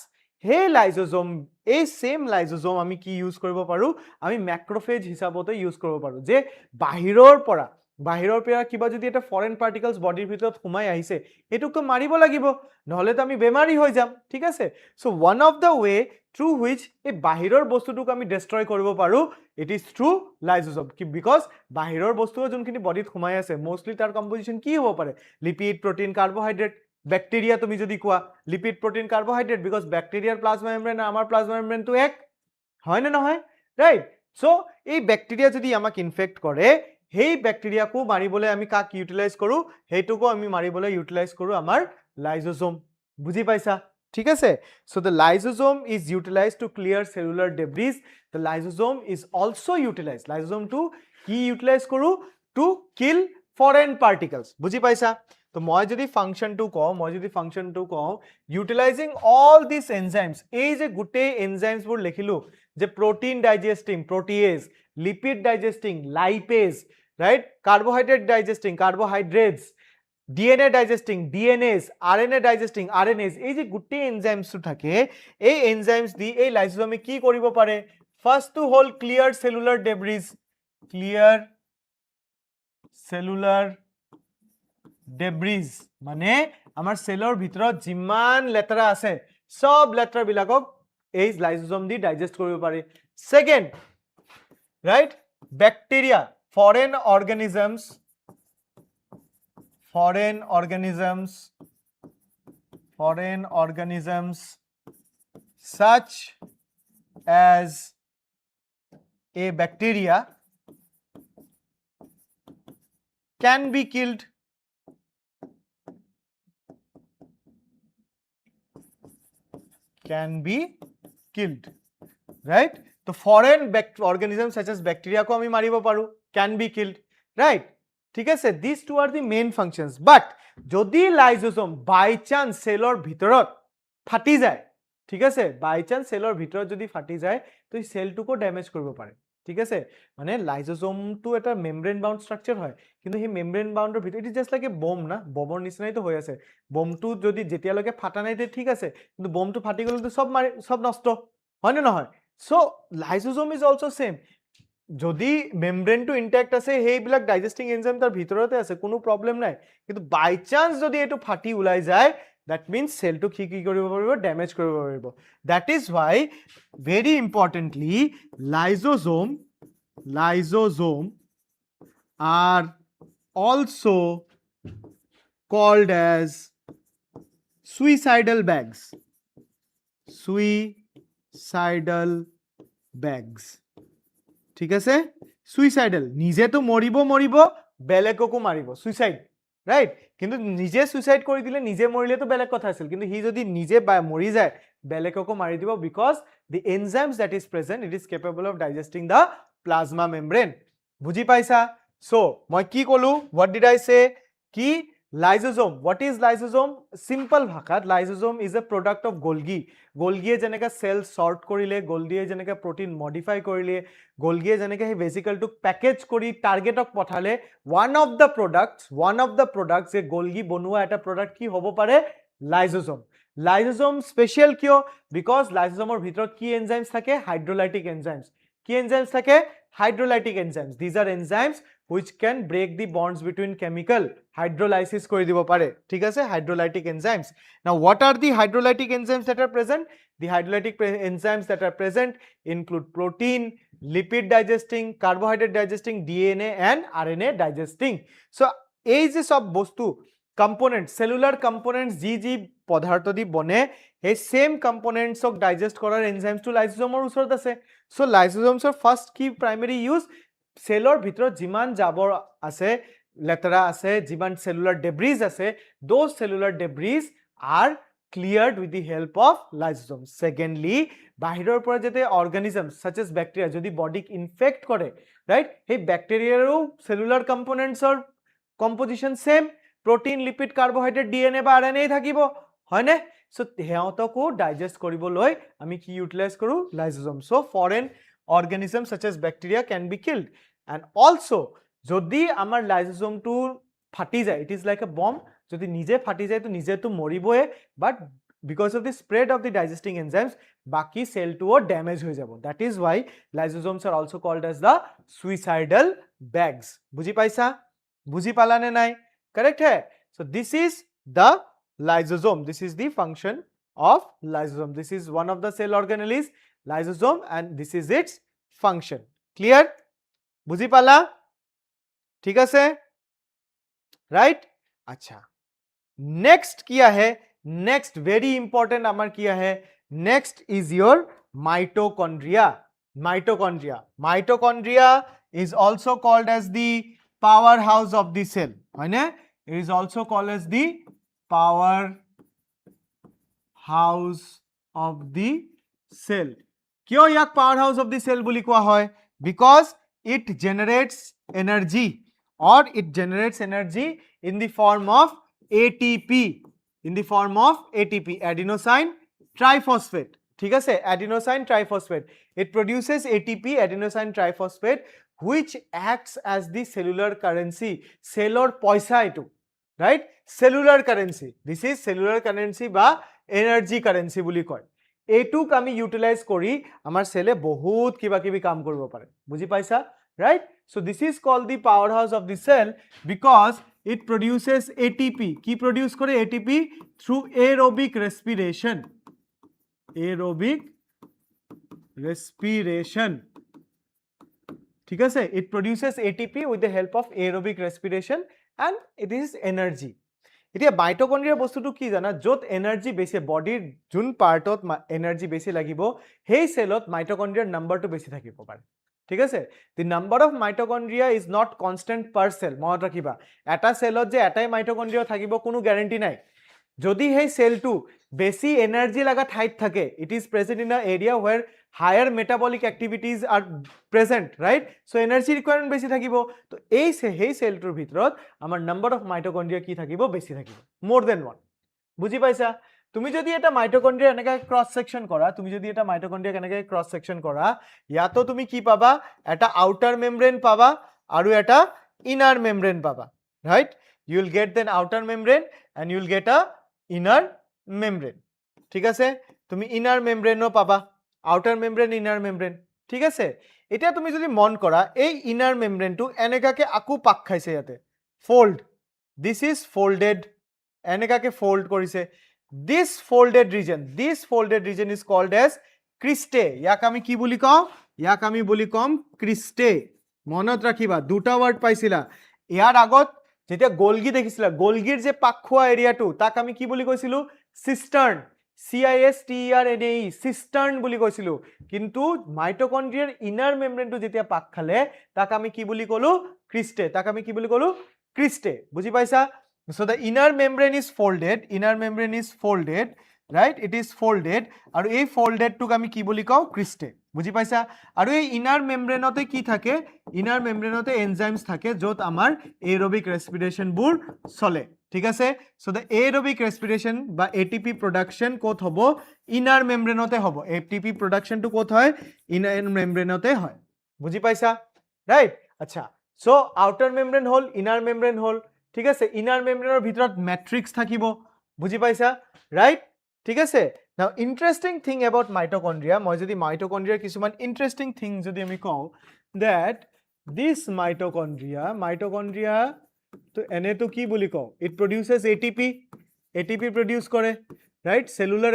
হে লাইজোজোম এই সেম লাইজোজোম আমি কি ইউজ কৰিব পাৰো আমি ম্যাক্ৰোফেজ হিচাপতে ইউজ কৰিব পাৰো যে বাহিৰৰ পৰা কিবা যদি এটা ফৰেন পাৰ্টিকলছ বডিৰ ভিতৰত সোমাই আহিছে এটুকটো মাৰিব লাগিব নহলে তো আমি বেমাৰী হৈ যাম ঠিক আছে so one of the way through which এই বাহিৰৰ বস্তুটোক আমি ডেষ্ট্ৰয় কৰিব পাৰো ইট ইজ থ্ৰু লাইজোজোম কি বিকজ বাহিৰৰ বস্তু যোনখিনি বডিত সোমাই আছে মোস্টলি তাৰ কম্পোজিশন কি হ'ব পাৰে লিপিড প্ৰটিন কাৰ্বোহাইড্ৰেট ব্যাকটেৰিয়া তুমি যদি কোৱা লিপিড প্ৰটিন কাৰ্বোহাইড্ৰেট বিকজ ব্যাকটেৰিয়াৰ প্লাজমা মেমব্ৰেন আমাৰ প্লাজমা মেমব্ৰেনটো এক হয় না নহয় ৰাইট সো এই ব্যাকটেৰিয়া যদি আমাক ইনফেক্ট কৰে হেই ব্যাকটেৰিয়াকো মাৰিবলৈ আমি কাক ইউটিলাইজ কৰো হেইটোকো আমি মাৰিবলৈ ইউটিলাইজ কৰো আমাৰ লাইজোজোম বুজি পাইছা ঠিক আছে so the lysosome is utilized to clear cellular debris the lysosome is also utilized lysosome to কি ইউটিলাইজ কৰো to kill foreign particles বুজি পাইছা তো মই যদি ফাংশনটো কওঁ utilizing all these enzymes এই যে গোটেই enzymes বোৰ লিখিলো যে protein digesting protease lipid digesting lipase right carbohydrate digesting carbohydrates DNA digesting DNAs RNA digesting RNAs এই যে গোটেই enzymes থাকে এই enzymes দি এই লাইসোজোমে কি কৰিব পাৰে first to hold clear cellular debris মানে আমাৰ সেলৰ ভিতৰত যিমান লেতেৰা আছে সব লেতেৰা বিলাকক এই লাইসোজোম দি ডাইজেস্ট কৰিব পাৰে second right bacteria foreign organisms such as a bacteria can be killed right so foreign organisms such as bacteria ko ami maribo paru can be killed right ঠিক আছে these two are the main functions but যদি লাইজোজোম বাই chance সেলৰ ভিতৰত ফাটি যায় ঠিক আছে বাই chance সেলৰ ভিতৰত যদি ফাটি যায় তো এই সেলটোকো ড্যামেজ কৰিব পাৰে ঠিক আছে মানে লাইজোজোমটো এটা মেমব্ৰেন বাউন্ড স্ট্ৰাকচাৰ হয় কিন্তু এই মেমব্ৰেন বাউন্ডৰ ভিতৰত it is just like a বম না বমৰ নিচিনাই তো হৈ আছে বমটো যদি যেতিয়ালৈকে ফাটা নাই তে ঠিক আছে কিন্তু বমটো ফাটি গ'লে তো সব নষ্ট হয় না নহয় সো লাইজোজোম ইজ অলসো সেম যদি মেমব্রেনটো ইনট্যাক্ট আছে হেইবিলাক ডাইজেস্টিং এনজাইম তাৰ ভিতৰতে আছে কোনো প্ৰবলেম নাই কিন্তু বাই চান্স যদি এটো ফাটি উলাই যায় that means cell to কি কৰিব পাৰিব ড্যামেজ কৰিব পাৰিব that is why very importantly lysosome are also called as suicidal bags ঠিক আছে সুইসাইডাল নিজে তো মৰিব বেলেগকো মাৰিব সুইসাইড ৰাইট কিন্তু নিজে সুইসাইড কৰি দিলে নিজে মৰিলে তো বেলেগ কথা আছিল কিন্তু হি যদি নিজে মৰি যায় বেলেগকো মাৰি দিব because the enzymes that is present it is capable of digesting the plasma membrane বুজি পাইছা so মই কি কলো what did I say কি lysosome what is lysosome simple ভাষাত lysosome is a product of Golgi Golgi যেনেকা cell sort কৰিলে Golgi যেনেকা protein modify কৰিলে Golgi যেনেকা হে vesicle to package কৰি target অক পঠালে one of the products যে Golgi বনোৱা এটা product কি হ'ব পাৰে lysosome special কিয় because lysosomeৰ ভিতৰত কি enzymes থাকে hydrolytic enzymes কি enzymes থাকে hydrolytic enzymes these are enzymes which can break the bonds between chemical hydrolysis কৰি দিব পাৰে ঠিক আছে hydrolytic enzymes now what are the hydrolytic enzymes that are present the hydrolytic enzymes that are present include protein lipid digesting carbohydrate digesting DNA and RNA digesting so এই যে সব বস্তু components cellular components যি পদাৰ্থ দি বনে এই same components অক digest কৰাৰ enzymes to lysosomeৰ ওচৰত আছে so lysosomes are first key primary use সেলৰ ভিতৰত যিমান জাবৰ আছে লেতেৰা আছে যিমান cellular debris আছে those cellular debris are cleared with the help of lysosomes secondly বাহিৰৰ পৰা যেতে organisms such as bacteria যদি বডিক ইনফেক্ট কৰে ৰাইট এই ব্যাকটেৰিয়াৰো cellular components or composition same protein lipid carbohydrate DNA বা RNA থাকিব হয়নে সো হেওতকো ডাইজেস্ট কৰিবলৈ আমি কি ইউটিলাইজ কৰো lysosome so foreign organisms such as bacteria can be killed and also যদি আমাৰ লাইসোজোমটো ফাটি যায় it is like a bomb যদি নিজে ফাটি যায় তো নিজে তো মৰিবয়ে but because of the spread of the digesting enzymes বাকি সেলটোও ড্যামেজ হয়ে যাব that is why lysosomes are also called as the suicidal bags বুঝি পাইছা বুঝি পালানে নাই correct hai so this is the lysosome this is the function of lysosome this is one of the cell organelle is lysosome and this is its function clear বুঝি পালা ঠিক আছে right acha next किया है next very important amar किया है next is your mitochondria mitochondria is also called as the powerhouse of the cell হয় না it is also called as the powerhouse of the cell কিয় ইয়াক powerhouse of the cell বুলি কোৱা হয় because it generates energy or it generates energy in the form of ATP adenosine triphosphate ঠিক আছে adenosine triphosphate it produces ATP adenosine triphosphate which acts as the cellular currency cellor paisa etu right cellular currency this is cellular currency ba energy currency buli koy etuk ami utilize kori amar cell e bahut kiba kibi kaam koribo pare buji paisa right so this is called the powerhouse of the cell because it produces ATP ki produce kore ATP through aerobic respiration ঠিক আছে it produces ATP with the help of aerobic respiration and it is energy এতিয়া মাইটোকন্ড্ৰিয়া বস্তুটো কি জানা যত energy বেছি বডিৰ যোন পাৰ্টত energy বেছি লাগিব সেই সেলত মাইটোকন্ড্ৰিয়াৰ নাম্বাৰটো বেছি থাকিব পাৰে ঠিক আছে the number of mitochondria is not constant per cell মনত ৰাখিবা এটা সেলত যে এটাই মাইটোকন্ড্ৰিয়া থাকিব কোনো গ্যাৰান্টি নাই যদি সেই সেলটো বেছি এনার্জি লাগা ঠাইত থাকে it is present in an area where higher metabolic activities are present right so energy requirement বেছি থাকিব তো এই সেই সেলটোৰ ভিতৰত আমাৰ number of mitochondria কি থাকিব বেছি থাকিব more than one বুজি পাইছা তুমি যদি এটা মাইটোকন্ড্রিয়া এনেকা ক্রস সেকশন কৰা তুমি যদি এটা মাইটোকন্ড্ৰিয়া এনেকা ক্ৰস সেকশন কৰা ইয়াতো তুমি কি পাবা এটা আউটাৰ মেমব্ৰেন পাবা আৰু এটা ইনার মেমব্রেন পাবা right you will get then outer membrane and you will get a inner membrane ঠিক আছে তুমি ইনার মেমব্রেনও পাবা আউটার মেমব্রেন ইনার মেমব্রেন ঠিক আছে এটা তুমি যদি মন কৰা এই ইনার মেমব্রেনটো এনেকাকে আকু পাক খাইছে ইয়াতে fold this is folded এনেকাকে fold কৰিছে this folded region is called as cristae ইয়াক আমি কি বুলি কম ইয়াক আমি বুলি কম cristae মনত ৰাখিবা দুটা ওয়াৰ্ড পাইছিলা ইয়াৰ আগত যেতিয়া গোলগি দেখিছিলা গোলগিৰ যে পাকখোৱা এৰিয়াটো তাক আমি কি বুলি কৈছিলো সিস্টাৰ্ন CISTERNE সিস্টাৰ্ন বুলি কৈছিলো কিন্তু মাইটোকন্ড্ৰিয়াৰ ইনাৰ মেমব্ৰেনটো যেতিয়া পাক খালে তাক আমি কি বুলি কলো cristae বুজি পাইছা so the inner membrane is folded right it is folded আৰু এই folded টোক আমি কি বুলি কও cristae বুজি পাইছা আৰু এই ইনাৰ মেমব্ৰেনতে কি থাকে ইনাৰ মেমব্ৰেনতে এনজাইমস থাকে যত আমাৰ এৰোবিক ৰেসপিৰেশন বুৰ চলে ঠিক আছে so the aerobic respiration বা ATP production কোত হ'ব ইনাৰ মেমব্ৰেনতে হ'ব ATP production টো কোত হয় ইনাৰ মেমব্ৰেনতে হয় বুজি পাইছা ৰাইট আচ্ছা so outer membrane হল ইনাৰ মেমব্ৰেন হল ঠিক আছে ইনাৰ মেমব্ৰেনৰ ভিতৰত ম্যাট্ৰিক্স থাকিব বুজি পাইছা রাইট ঠিক আছে now interesting thing about mitochondria মই যদি mitochondria কিছুমান interesting thing যদি আমি কও that this mitochondria তো এনে তো কি বুলি কও it produces ATP produce করে right cellular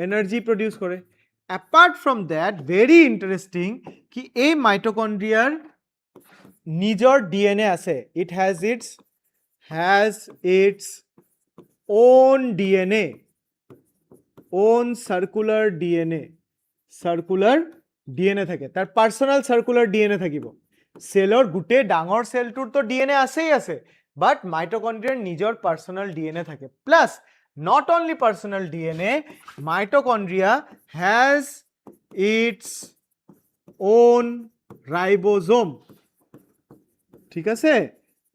energy produce করে apart from that very interesting কি এই mitochondriaর নিজর DNA আছে it has its own DNA own circular DNA থাকে তার পার্সোনাল সার্কুলার DNA থাকিব সেলৰ গুটে ডাঙৰ সেলটোৰ তো DNA আছেই আছে বাট মাইটোকন্ড্ৰিয়াৰ নিজৰ পার্সোনাল DNA থাকে plus not only personal DNA mitochondria has its own ribosome ঠিক আছে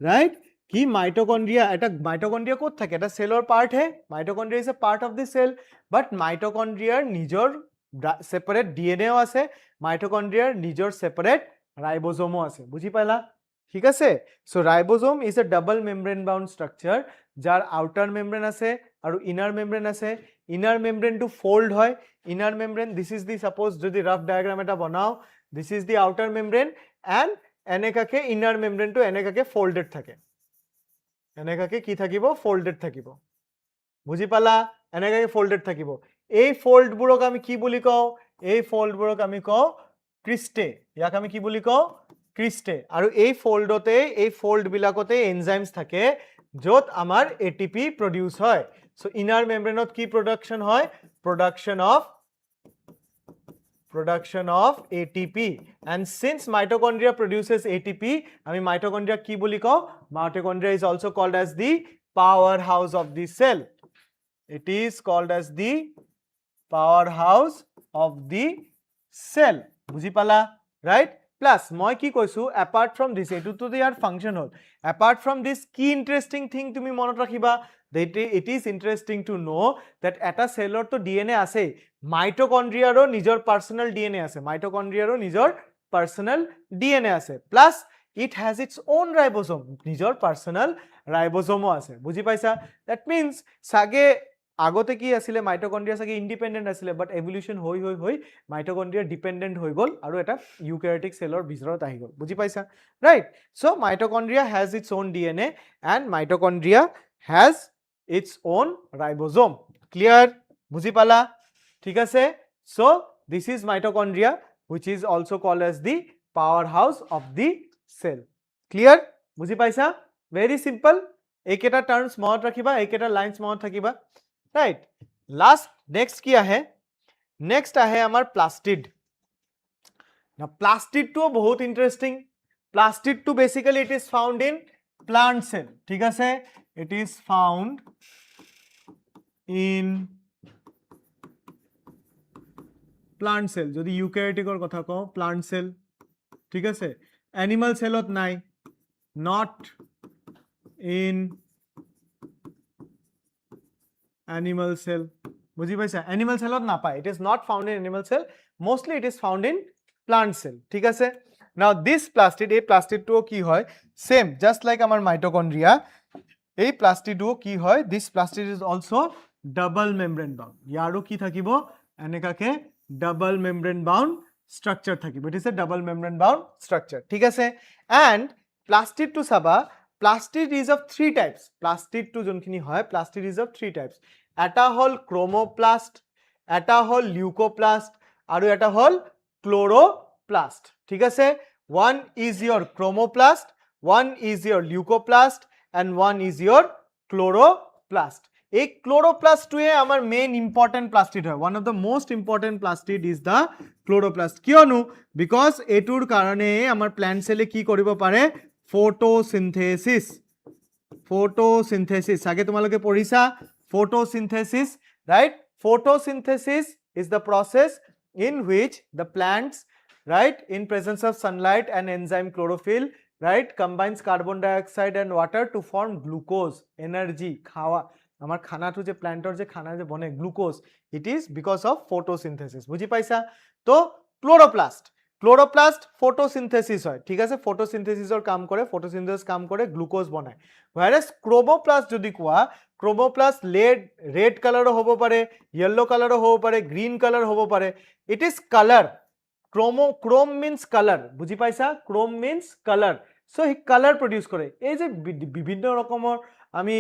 রাইট কি মাইটোকন্ড্রিয়া এটা মাইটোকন্ড্রিয়া কোত থাকে এটা সেলৰ পাৰ্ট হে mitochondria is a part of the cell but মাইটোকন্ড্ৰিয়াৰ নিজৰ সেপাৰেট DNA ও আছে মাইটোকন্ড্ৰিয়াৰ নিজৰ সেপারেট রাইবোজোমও আছে বুঝি পাইলা ঠিক আছে so ribosome is a double membrane bound structure যার আউটার মেমব্রেন আছে আৰু ইনার মেমব্রেন আছে ইনার মেমব্রেন টু ফোল্ড হয় inner membrane this is the suppose যদি রাফ ডায়াগ্রাম এটা বনাও this is the outer membrane and এনেকাকে ইনার মেমব্রেন টু এনেকাকে ফোল্ডেড থাকে এনেকাকে কি থাকিব ফোল্ডেড থাকিব বুজি পালা এনেকাকে ফোল্ডেড থাকিব এই ফোল্ডবোৰক আমি কি বুলি কও এই ফোল্ডবোৰক আমি কও ক্ৰিস্টে ইয়াক আমি কি বুলি কও ক্ৰিস্টে আৰু এই ফোল্ডতে এই ফোল্ড বিলাকতে এনজাইমস থাকে যত আমাৰ এটিপি প্ৰডিউস হয় সো ইনার মেমব্রেনত কি প্রোডাকশন হয় production of ATP and since mitochondria produces ATP ami mitochondria ki boli ko mitochondria is also called as the powerhouse of the cell it is called as the powerhouse of the cell buji pala right plus moi ki koisu apart from this etu to their function hol apart from this key interesting thing tumi monot rakhiba that it is interesting to know that eta cellor to DNA ase mitochondria ro nijor personal DNA ase mitochondria ro nijor personal DNA ase plus it has its own ribosome nijor personal ribosome ase buji paisa that means sage agote ki asile mitochondria sage independent asile but evolution hoi mitochondria dependent hoi gol aru eta eukaryotic cellor bhidorot ahi gol buji paisa right so mitochondria has its own DNA and mitochondria has its own ribosome clear buji pala ঠিক আছে so this is mitochondria which is also called as the powerhouse of the cell clear বুজি পাইছা very simple eketa terms মনত ৰাখিবা eketa lines মনত থাকিবা right last next কি আহে next আহে আমাৰ plastid now plastid to বহুত interesting plastid to basically it is found in plant cell ঠিক আছে it is found in plant cell যদি ইউক্যাৰিওটিকৰ কথা কও plant cell ঠিক আছে animal cellত নাই not in animal cell বুজি পাইছা animal cellত না পায় it is not found in animal cell mostly it is found in plant cell ঠিক আছে now this plastid এই plastid টো কি হয় same just like আমাৰ mitochondria এই plastid টো কি হয় this plastid is also double membrane bound ইয়াৰো কি থাকিব এনেকাকে double membrane bound structure থাকিব it is a double membrane bound structure ঠিক আছে and plastid to saba plastid is of three types plastid to jonkhini hoy plastid is of three types eta hol chromoplast eta hol leucoplast aru eta hol chloroplast ঠিক আছে one is your chromoplast one is your leucoplast and one is your chloroplast a chloroplast to amar main important plastid hoy one of the most important plastid is the chloroplast kionu because etur karone amar plant cell e ki koribo pare photosynthesis age tumaloke porisa photosynthesis right photosynthesis is the process in which the plants right in presence of sunlight and enzyme chlorophyll right combines carbon dioxide and water to form glucose energy khawa আমার খানাটো যে প্ল্যান্টৰ যে খানা যে বনে glucose it is because of photosynthesis বুজি পাইছা তো ক্লোরোপ্লাস্ট ফটোসিনথেসিস হয় ঠিক আছে ফটোসিনথেসিসৰ কাম কৰে ফটোসিনথেসিস কাম কৰে গ্লুকোজ বনায় whereas ক্ৰোমোপ্লাস্ট যদি কোৱা ক্ৰোমোপ্লাস্ট ৰেড কালাৰও হ'ব পাৰে ইয়েলো কালাৰও হ'ব পাৰে গ্ৰীন কালাৰ হ'ব পাৰে it is colour Chrome means colour বুজি পাইছা Chrome means colour so he colour produce করে এই যে বিভিন্ন ৰকমৰ আমি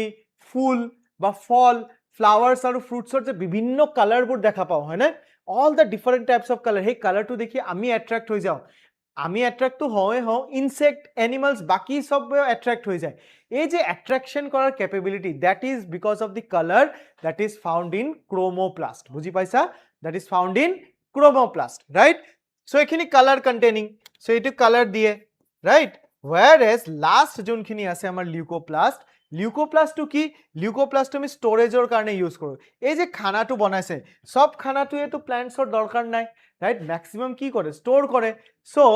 ফুল বা ফল ফ্লাৱাৰ্স আৰু ফ্ৰুটছৰ যে বিভিন্ন কালাৰবোৰ দেখা পাও হয় না all the different types of color hey color to দেখি আমি অ্যাট্রাক্ট হৈ যাও আমি অ্যাট্রাক্ট তো হয় ইনসেক্ট এনিমালস বাকি সব অ্যাট্রাক্ট হৈ যায় এই যে অ্যাট্রাকশন করার capability that is because of the colour that is found in chromoplast বুঝি পাইছা that is found in chromoplast right so এখিনি কালার কন্টেইনিং সো এটো কালার দিয়ে রাইট whereas last যোনখিনি আছে আমাৰ লিউকোপ্লাস্ট লিউকোপ্লাস্ট টু কি লিউকোপ্লাস্ট আমি স্টোৰেজৰ কাৰণে ইউজ কৰো এই যে খানাটো বনাইছে সব খানাটোয়ে তো প্ল্যান্টছৰ দৰকাৰ নাই ৰাইট ম্যাক্সিমাম কি কৰে স্টোৰ কৰে so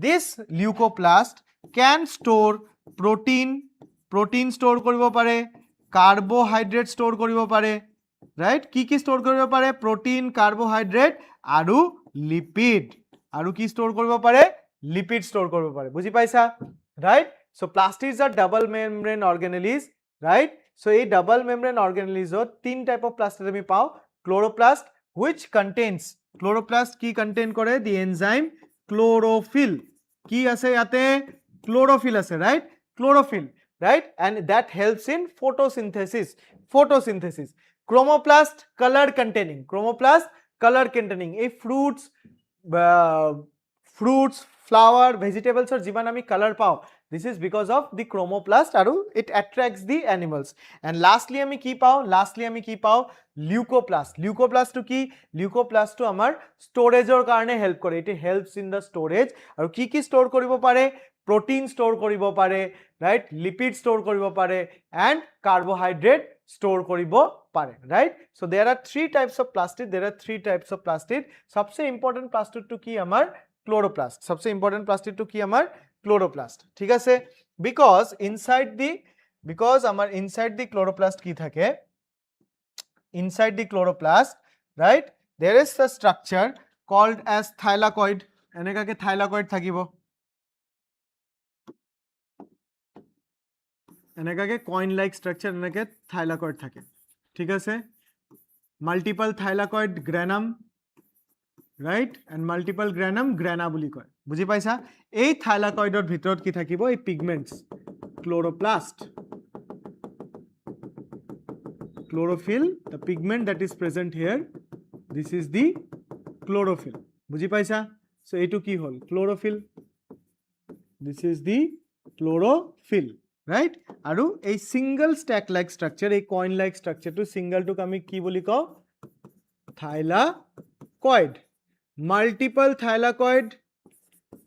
this leucoplast can store protein store কৰিব পাৰে কাৰ্বোহাইড্ৰেট স্টোৰ কৰিব পাৰে ৰাইট কি স্টোৰ কৰিব পাৰে protein কাৰ্বোহাইড্ৰেট আৰু লিপিড আৰু কি স্টোৰ কৰিব পাৰে লিপিড স্টোৰ কৰিব পাৰে বুজি পাইছা right So plastids are double membrane organelles, right? So a double membrane organelles or three type of plastid ami pao. Chloroplast, which contains chloroplast ki contain kore the enzyme chlorophyll. Ki ase yate chlorophyll ase, right? Chlorophyll, right? And that helps in photosynthesis. Chromoplast, color containing. A fruits, flower, vegetables or jiban ami color pao. This is because of the chromoplast aru it attracts the animals. And lastly ami ki pao? Leucoplast. Leucoplast to ki? Leucoplast to amar storage or karone help kore. It helps in the storage. Aru ki store koribo pare? Protein store koribo pare, right? Lipid store koribo pare and carbohydrate store koribo pare, right? So there are three types of plastid. Sabse important plastid to ki amar chloroplast. Sabse important plastid to ki amar chloroplast. ঠিক আছে? Because inside the chloroplast ki thake? Inside the chloroplast, right? There is a structure called as thylakoid. Enekake thylakoid thakibo. এনেকাকে coin like structure এনেকে thylakoid থাকে ঠিক আছে multiple thylakoid granum, right? And multiple granum grana বুলি কয় বুজি পাইছা এই thylakoidৰ ভিতৰত কি থাকিব এই pigments chloroplast chlorophyll the pigment that is present here this is the chlorophyll বুজি পাইছা so এইটো কি হল chlorophyll this is the chlorophyll right aru a single stack like structure a coin like structure to single to kami ki boli ko thylakoid multiple thylakoid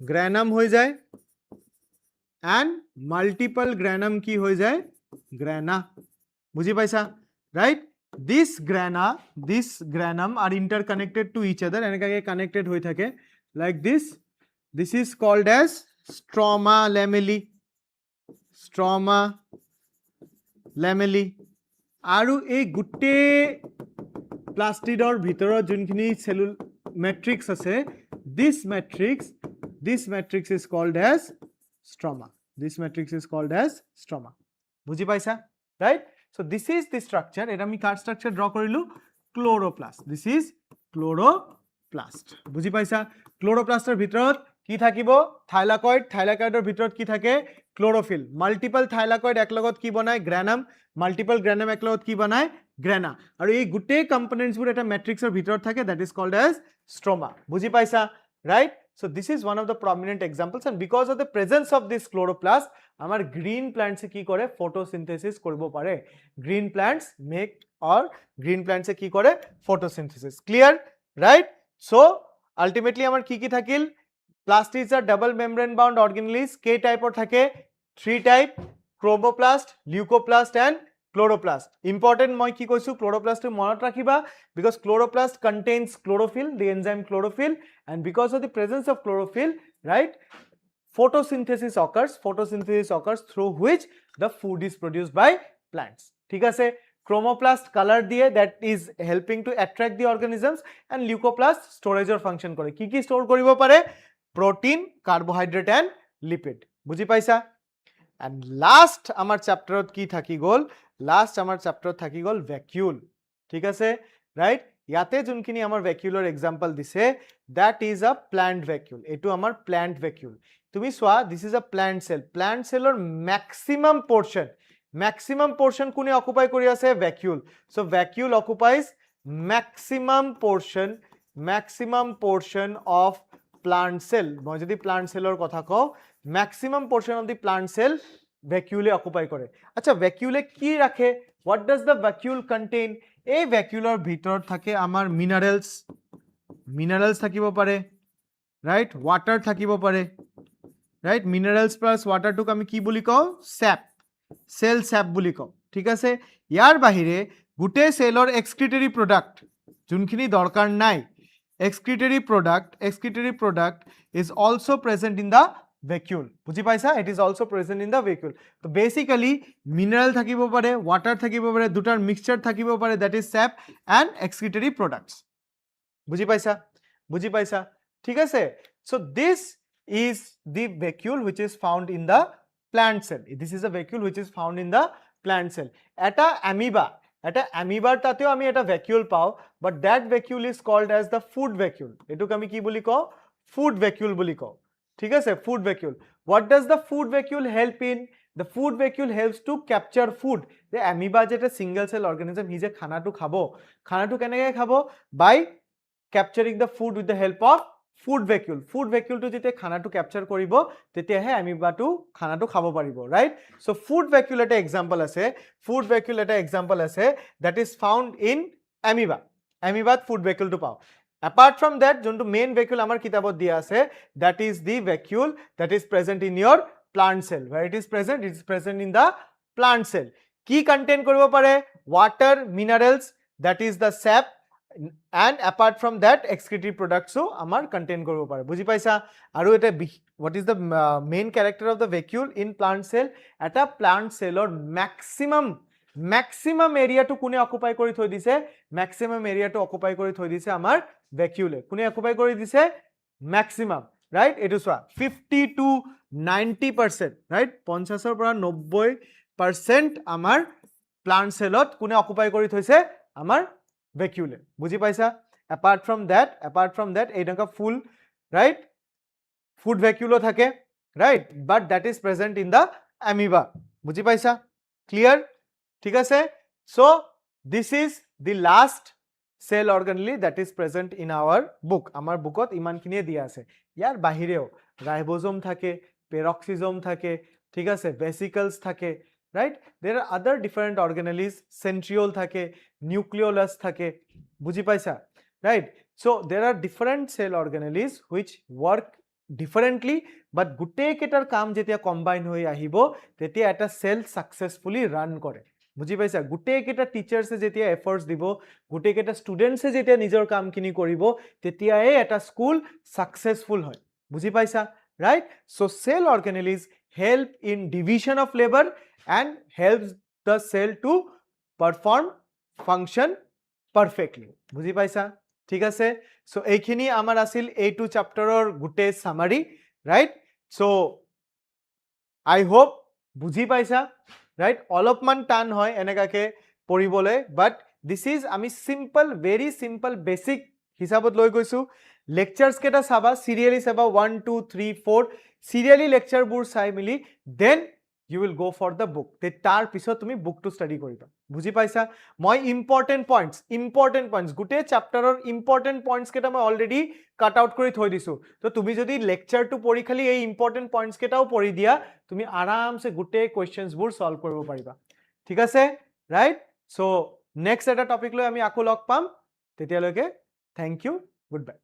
granum hoi jay and multiple granum ki hoi jay grana bujhi paisa right this granum are interconnected to each other enekage connected hoi thake like this is called as stroma lamellae aru ei gutte plastidor bhitorot junkhini cellul matrix ase this matrix is called as stroma বুজি পাইছা right so this is the structure eta ami car structure draw korilu chloroplast this is chloroplast বুজি পাইছা chloroplastৰ ভিতৰত কি থাকিব thylakoidৰ ভিতৰত কি থাকে chlorophyll multiple thylakoid একলগত কি বনায় granum multiple granum একলগত কি বনায় grana আৰু এই গুটে components বোৰ এটা matrixৰ ভিতৰত থাকে that is called as stroma বুজি পাইছা right so this is one of the prominent examples and because of the presence of this chloroplast amar green plants ki kore photosynthesis koribo pare green plants ki kore photosynthesis clear right so ultimately amar ki thakil plastids are double membrane bound organelles k type or thake three type chromoplast leucoplast and chloroplast important moi ki koisu chloroplast monot rakhiba because chloroplast contains chlorophyll the enzyme chlorophyll and because of the presence of chlorophyll right photosynthesis occurs through which the food is produced by plants ঠিক আছে chromoplast color diye that is helping to attract the organisms and leucoplast storage or function kore ki store koribo pare protein carbohydrate and lipid বুজি পাইছা and last amar chapter ki thaki gol vacuole ঠিক আছে right ইয়াতে যোনখিনি আমাৰ vacuoleৰ example দিছে that is a plant vacuole এটো আমাৰ plant vacuole তুমি সোৱা this is a plant cellৰ maximum portion কোনে occupy কৰি আছে vacuole so vacuole occupies maximum portion of plant cell মই যদি plant cellৰ কথা কও maximum portion of the plant cell vacuole occupy কৰে আচ্ছা vacuole কি ৰাখে what does the vacuole contain এই vacuoleৰ ভিতৰত থাকে আমাৰ minerals থাকিব পাৰে right water থাকিব পাৰে right minerals plus water to আমি কি বুলি কও cell sap বুলি কও ঠিক আছে ইয়াৰ বাহিৰে গুটে সেলৰ excretory product যোনখিনি দৰকাৰ নাই excretory product is also present in the vacuole বুজি পাইছা it is also present in the vacuole so basically mineral থাকিব পাৰে water থাকিব পাৰে দুটাৰ mixture থাকিব পাৰে that is sap and excretory products বুজি পাইছা ঠিক আছে so this is the vacuole which is found in the plant cell. This is a vacuole which is found in the plant cell. Eta amoeba tateo ami eta vacuole pao, but that vacuole is called as the food vacuole. Etuk ami ki boli kau? Food vacuole boli kau. ঠিক আছে, food vacuole. What does the food vacuole help in? The food vacuole helps to capture food. The amoeba is a single cell organism. He is a khana to khabo. Khana to kenege khabo? By capturing the food with the help of food vacuole. Food vacuole to jete khana to capture koribo, tete he amoeba to khana to khabo paribo, right? So food vacuole eta example ase. Food vacuole eta example ase that is found in amoeba. Amoeba food vacuole to pao. Apart from that, jonto main vacuole amar kitabot dia ase, that is the vacuole that is present in your plant cell. Where it is present? It is present in the plant cell. Ki contain koribo pare? Water, minerals, that is the sap, and apart from that excretory products so amar contain koribo pare. Buji paisa? Aru eta what is the main character of the vacuole in plant cell? At a plant cell or maximum area to kune occupy kori thoi dise, maximum area to occupy kori thoi dise amar vacuole. Kune occupy kori dise maximum, right? It is 50 to 90%, right? 50 পৰা 90% amar plant cellot kune occupy kori thoise amar vacuole. Buji paisa? Apart from that ei danga full, right? Food vacuole thake, right? But that is present in the amoeba. Buji paisa? Clear? ঠিক আছে? So this is the last cell organelle that is present in our book. Amar bookot iman khiniye dia ase. Yar bahireo ribosome thake, peroxisome thake, ঠিক আছে, vesicles thake, right? There are other different organelles, centriole thake, nucleolus thake. Buji paisa? Right? So there are different cell organelles which work differently, but gutei ketar kaam jetia combine hoi ahibo, tetia eta cell successfully run kore. বুজি পাইছা? গুটেই কেটা টিচাৰ্সে যেতিয়া এফৰ্টস দিব, গুটেই কেটা ষ্টুডেন্টসে যেতিয়া নিজৰ কামখিনি কৰিব, তেতিয়াই এটা স্কুল সাকসেসফুল হয়। বুজি পাইছা? Right? So cell organelles help in division of labor and helps the cell to perform function perfectly. বুজি পাইছা? ঠিক আছে? So এইখিনি আমাৰ আছিল A2 চ্যাপ্টাৰৰ গুটেই সামাৰি, right? So I hope বুজি পাইছা, right? অলপমান টান হয় এনেকাকে পঢ়িবলৈ, but this is আমি simple, very simple basic হিসাবত লৈ গৈছো। lectures কেটা চাবা, serially চাবা 1 2 3 4 serially lecture বোৰ চাই মিলি then you will go for the book. তাৰ পিছত তুমি book to study কৰিবা। বুজি পাইছা? মই important points গুটেই চ্যাপ্টাৰৰ important points কেটা মই already cut out কৰি থৈ দিছো। তো তুমি যদি lecture টো পঢ়ি খালি এই important points কেটাও পঢ়ি দিয়া, তুমি আৰামছে গুটেই questions বোৰ solve কৰিব পাৰিবা। ঠিক আছে? Right? So next এটা topic লৈ আমি আকৌ লগ পাম। তেতিয়ালৈকে thank you, goodbye.